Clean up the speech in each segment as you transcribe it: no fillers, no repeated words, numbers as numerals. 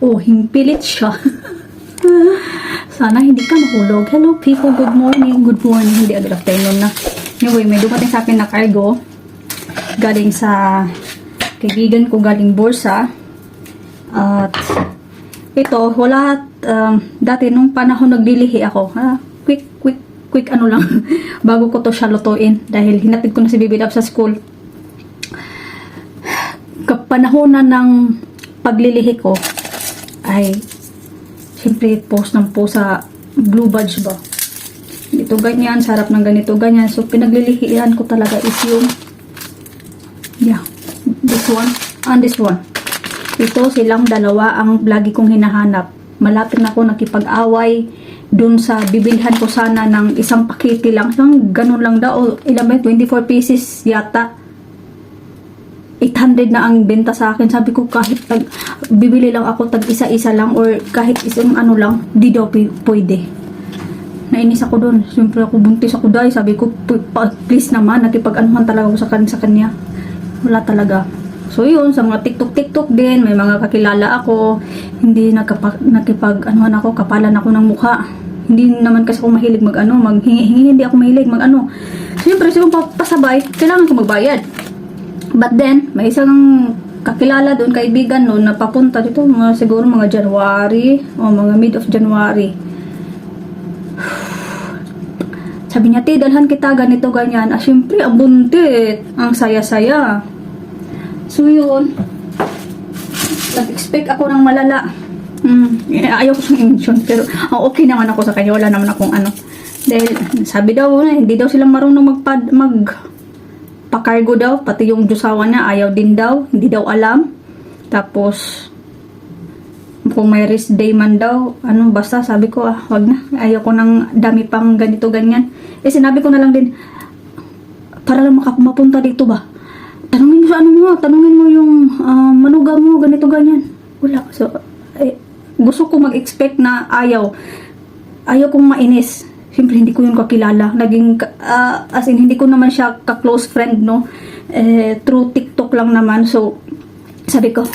Oh, himpilit siya. Sana hindi ka mahulog. Hello people, good morning. Good morning. Hindi, good afternoon na. Anyway, may dumating sa akin na cargo. Galing sa kaibigan ko, galing Bursa. At ito, wala, dati nung panahon naglilihi ako. Quick ano lang. Bago ko to siya lutuin. Dahil hinatid ko na si Baby Love sa school. Kapanahonan ng paglilihi ko ay siyempre post ng post sa Blue Badge ba. Ito ganyan, sarap ng ganito ganyan. So pinaglilihian ko talaga is yung this one and this one. Ito silang dalawa ang lagi kong hinahanap. Malapit na ako nakipag-away dun sa bibilhan ko sana ng isang pakete lang. Isang ganun lang daw. Ilan ba? 24 pieces yata. 800 na ang benta sa akin. Sabi ko kahit bibili lang ako tag isa-isa lang or kahit isang ano lang, di daw pwede. Nainis ako doon. Siyempre ako buntis ako dahil. Sabi ko please naman, nakipag-anuhan talaga ako sa kanya. Wala talaga. So yun, sa mga TikTok din, may mga kakilala ako. Hindi nakipag-anuhan ako, kapalan ako ng mukha. Hindi naman kasi ako mahilig hindi ako mahilig mag-ano. Siyempre, siguro pasabay, kailangan ko magbayad. But then, may isang kakilala doon, kaibigan noon, na papunta dito, siguro mga January, o mga mid of January. Sabi niya, dalhan kita, ganito, ganyan. Siyempre, ang buntit, ang saya-saya. So, yun. Nag-expect ako ng malala. Ayaw ko siyang i-mention, pero okay naman ako sa kanya, wala naman akong ano. Dahil, sabi daw, hindi daw sila marunong pakargo daw, pati yung Diyosawa na ayaw din daw, hindi daw alam. Tapos kung may rest day man daw, basta sabi ko wag na, ayaw ko ng dami pang ganito ganyan. Sinabi ko na lang din para lang mapunta dito ba, tanungin mo yung manuga mo, ganito ganyan. Wala. So gusto ko mag-expect na ayaw kong mainis. Siyempre, hindi ko yun kakilala. Naging, as in, hindi ko naman siya ka-close friend, no? Through TikTok lang naman. So, sabi ko,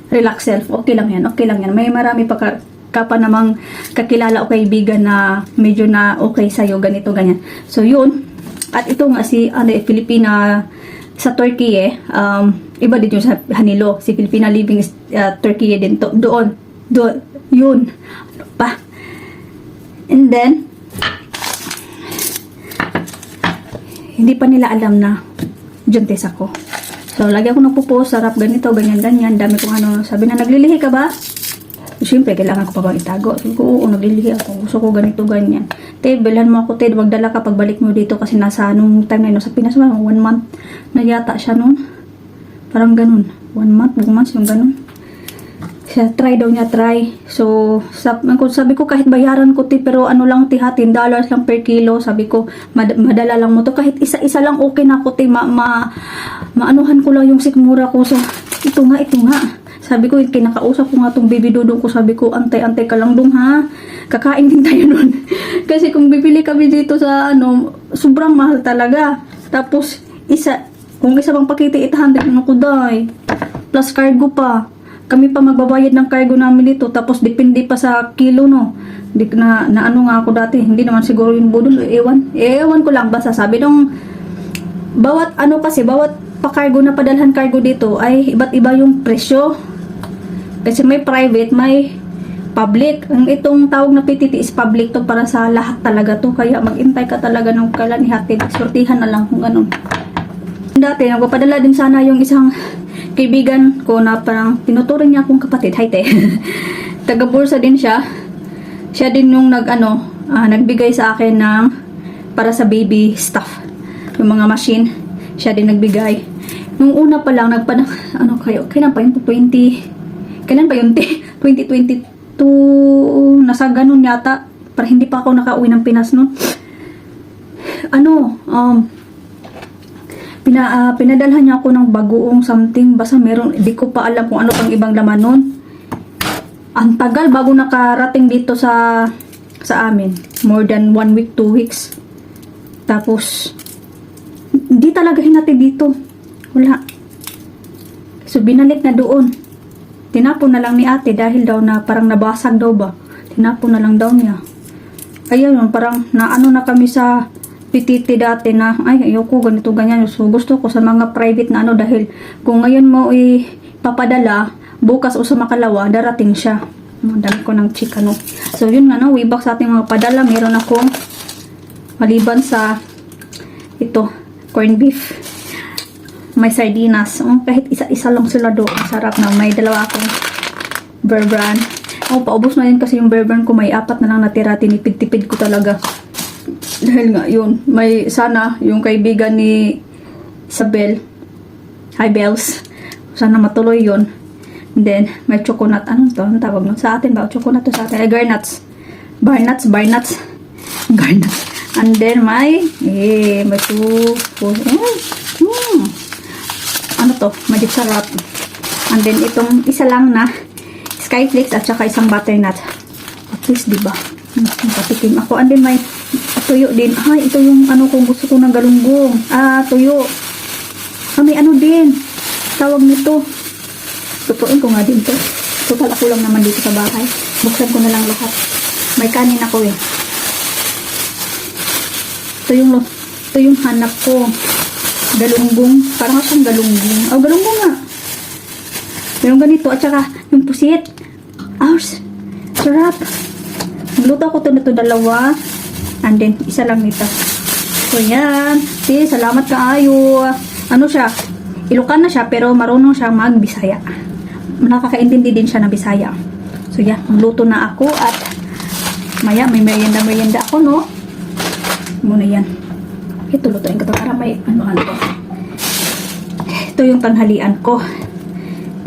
relax self. Okay lang yan. May marami pa ka pa namang kakilala o kaibigan na medyo na okay sa'yo, ganito, ganyan. So, yun. At ito nga si, Filipina sa Turkey, iba din yung sa Hanilo. Si Filipina living Turkey din. Doon. Yun. Ano pa? And then, hindi pa nila alam na juntis ako. So, lagi ako nagpo-post, sarap ganito, ganyan. Dami kong sabi na, naglilihi ka ba? Siyempre, kailangan ko pa bang itago? Sabi ko, oo, naglilihi ako. Gusto ko ganito, ganyan. Bilhan mo ako, magdala ka pagbalik mo dito kasi nasa nung time na yun, sa Pinas, 1 month na yata siya nun. Parang ganun. 1 month, 2 months, yung ganun. Try daw niya, try. So, sabi ko kahit bayaran ko pero lang $10 lang per kilo. Sabi ko, madala lang mo to. Kahit isa-isa lang okay na ako maanuhan ko lang yung sikmura ko. So, ito nga. Sabi ko, kinakausap ko nga tong baby dudong ko. Sabi ko, antay ka lang dong ha. Kakain din tayo nun. Kasi kung bibili kami dito sa sobrang mahal talaga. Tapos, kung isa bang pakiti 800 ko dahi. Plus cargo pa. Kami pa magbabayad ng cargo namin dito. Tapos depende pa sa kilo, no. Na nga ako dati. Hindi naman siguro yung budol. Ewan ko lang. Basta sabi nung bawat pa-cargo na padalhan cargo dito ay iba't iba yung presyo. Kasi may private, may public. Ang itong tawag na PTT is public to, para sa lahat talaga to. Kaya mag-intay ka talaga ng kailan ihatid. Sortihan na lang kung ganun. Dati, nagpapadala din sana yung isang kaibigan ko na parang tinuturing niya akong kapatid. Hi, te. Taga-Bursa din siya. Siya din yung nagbigay sa akin ng para sa baby stuff. Yung mga machine. Siya din nagbigay. Nung una pa lang, kailan pa yun? 2022, nasa ganun yata. Para hindi pa ako nakauwi ng Pinas nun. Pinadalhan niya ako ng bagoong something. Basta meron, di ko pa alam kung ano pang ibang laman nun. Ang tagal bago nakarating dito sa amin. More than 1 week, 2 weeks. Tapos, di talaga hinatid dito. Wala. So, binalik na doon. Tinapon na lang ni ate dahil daw na parang nabasag daw ba. Tinapon na lang daw niya. Ayun, parang naano na kami sa pititi dati na, ay, ayoko, ganito, ganyan. So, gusto ko sa mga private na ano, dahil kung ngayon mo ipapadala, bukas o sa makalawa, darating siya. Ang dami ko ng chika, no. So, yun nga, no, way back sa ating mga padala, meron akong, maliban sa, ito, corned beef. May sardinas. Oh, kahit isa-isa lang sila do. Sarap na. May dalawa akong Bear Brand. Oh, paubos na yun kasi yung Bear Brand ko. May 4 na lang natira. Tinipid-tipid ko talaga. Dahil nga, yun. May sana yung kaibigan ni Isabel. Hi, Bells. Sana matuloy yun. And then, may chocolate. Ano to? Ang tawag nun? Sa atin ba? Chocolate to sa atin. Ay, garnuts. Barnuts. Garnuts. And then, may 2, 4, ano to? Magic sarap. And then, itong isa lang na Skyflakes at saka isang butternut. At least, diba? Patikim ako. And then, may tuyo din. Ay, ito yung ano kung gusto ko ng galunggong. Tuyo. May ano din. Tawag nito. Tutuin ko nga din to. Total ako lang naman dito sa bahay. Buksan ko na lang lahat. May kanin ako eh. Ito yung hanap ko. Galunggong. Parang siyang galunggong. Oh, galunggong nga. Yung ganito. At saka, yung pusit. Ours. Sarap. Nagluto ako nito 2. And then, isa lang nito. So, yan. See, salamat kaayo. Ano siya? Ilocano na siya, pero marunong siya mag-Bisaya. Nakakaintindi din siya ng Bisaya. So, yan. Magluto na ako. At, maya, may merienda ako, no? Muna yan. Ito, lutuin ko ito para may ano. Ito yung tanghalian ko.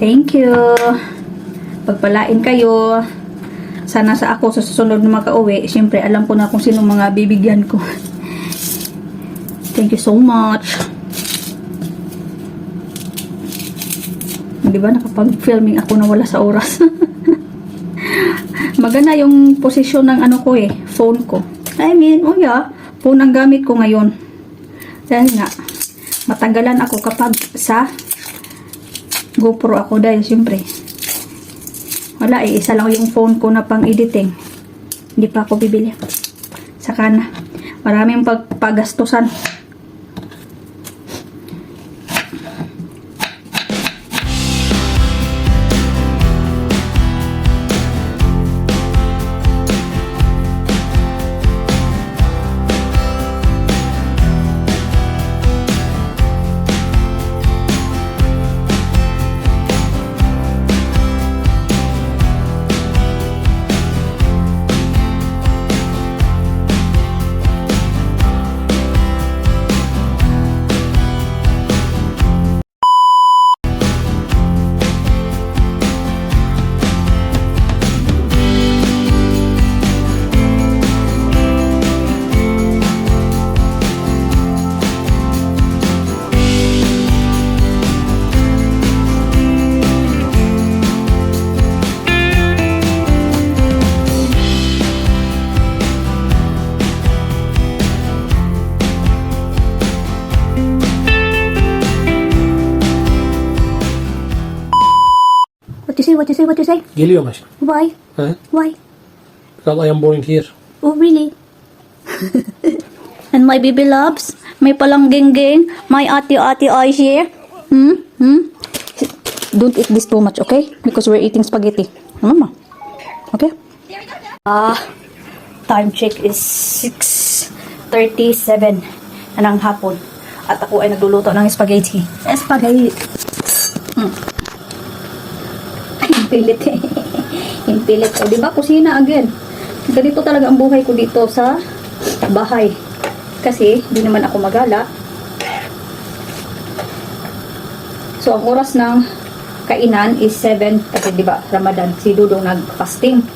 Thank you. Pagpalain kayo. Sana sa ako sa susunod na makauwi, siyempre alam ko na kung sino mga bibigyan ko. Thank you so much. Diba nakapag-filming ako na wala sa oras. Maganda yung posisyon ng ano ko phone ko. I mean, phone ang gamit ko ngayon. Dahil nga, matagalan ako kapag sa GoPro ako dahil siyempre, wala isa lang yung phone ko na pang editing. Hindi pa ako bibili. Saka na, maraming pagpagastusan. What you say? Geliyor maç. Why? He? Why? Because I am born here. Oh, really? And my baby loves, may palang geng-geng, my ate eyes here. Don't eat this too much, okay? Because we're eating spaghetti. Mama. Okay? Time check is 6:37 na ng hapon. At ako ay nagluluto ng spaghetti. Spaghetti. Pilit eh. Pilit. O, diba? Kusina again. Ganito talaga ang buhay ko dito sa bahay. Kasi, di naman ako magala. So, ang oras ng kainan is 7. Kasi, diba, Ramadan. Si Dudong nag-fasting.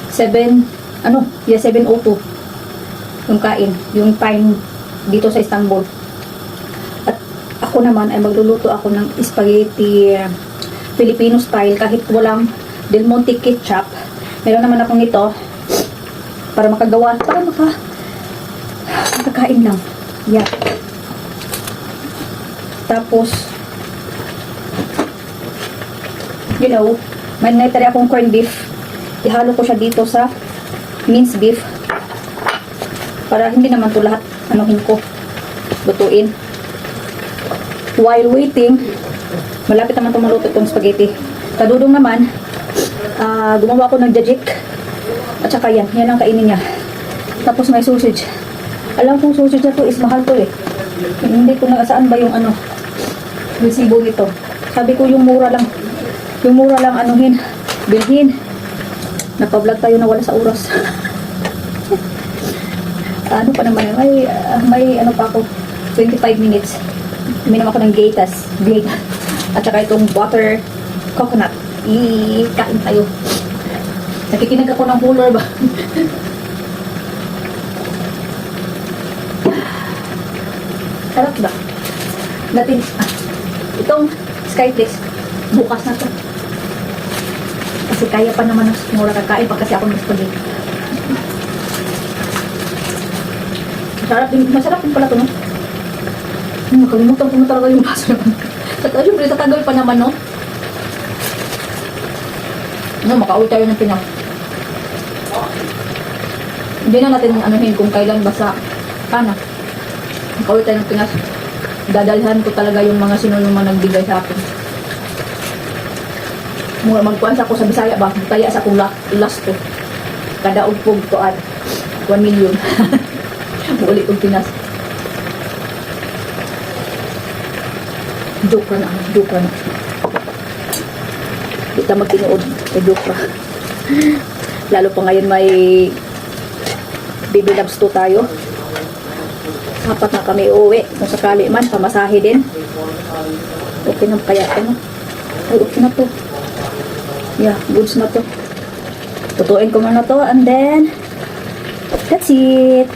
7:02. Yung kain. Yung time dito sa Istanbul. At ako naman ay magluluto ako ng spaghetti Filipino style kahit walang Del Monte ketchup. Meron naman akong ito para makagawa, para makakain lang. Yeah. Tapos you know, may naitari akong corned beef. Ihalo ko siya dito sa minced beef. Para hindi naman to lahat, anuhin ko, lutuin. While waiting, malapit naman itong maluto itong spaghetti. Kadudong naman, gumawa ko ng jajik. At saka yan ang kainin niya. Tapos may sausage. Alam kong sausage na to is mahal to eh. Hindi ko na saan ba yung resibo nito. Sabi ko yung mura lang anuhin, bilhin. Napablog tayo na wala sa oras. Ano pa naman, may ano pa ako, 25 minutes. Uminom ako ng gatas. At saka itong butter coconut. Kain tayo. Nakikinig ako ng cooler ba? Sarap ba? Natin, itong Skyflakes, bukas na to. Kasi kaya pa naman ng mura kakain pa kasi ako ng spaghetti. Masarap din pala to, no? Nakalimutan ko na talaga yung baso naman. Siyempre, tatagal pa naman, no? Makauwi tayo ng Pinas. Hindi na natin anuhin kung kailan basa. Sana. Makauwi tayo ng Pinas. Dadalhan ko talaga yung mga sino yung mga nagbigay sa akin. Magkuhan sa ako sa Bisaya ba? Kaya sa akong last to. Kada ugpog to at 1 million. Ulit kong Pinas. Joke na. Kita magtinuod. Joke pa. Lalo pa ngayon may baby loves to tayo. Dapat na kami uwi. Kung sakali man, pamasahe din. Okay na kaya ano? Ay, okay na to. Yeah, goods na to. Tutuin ko muna to and then that's it.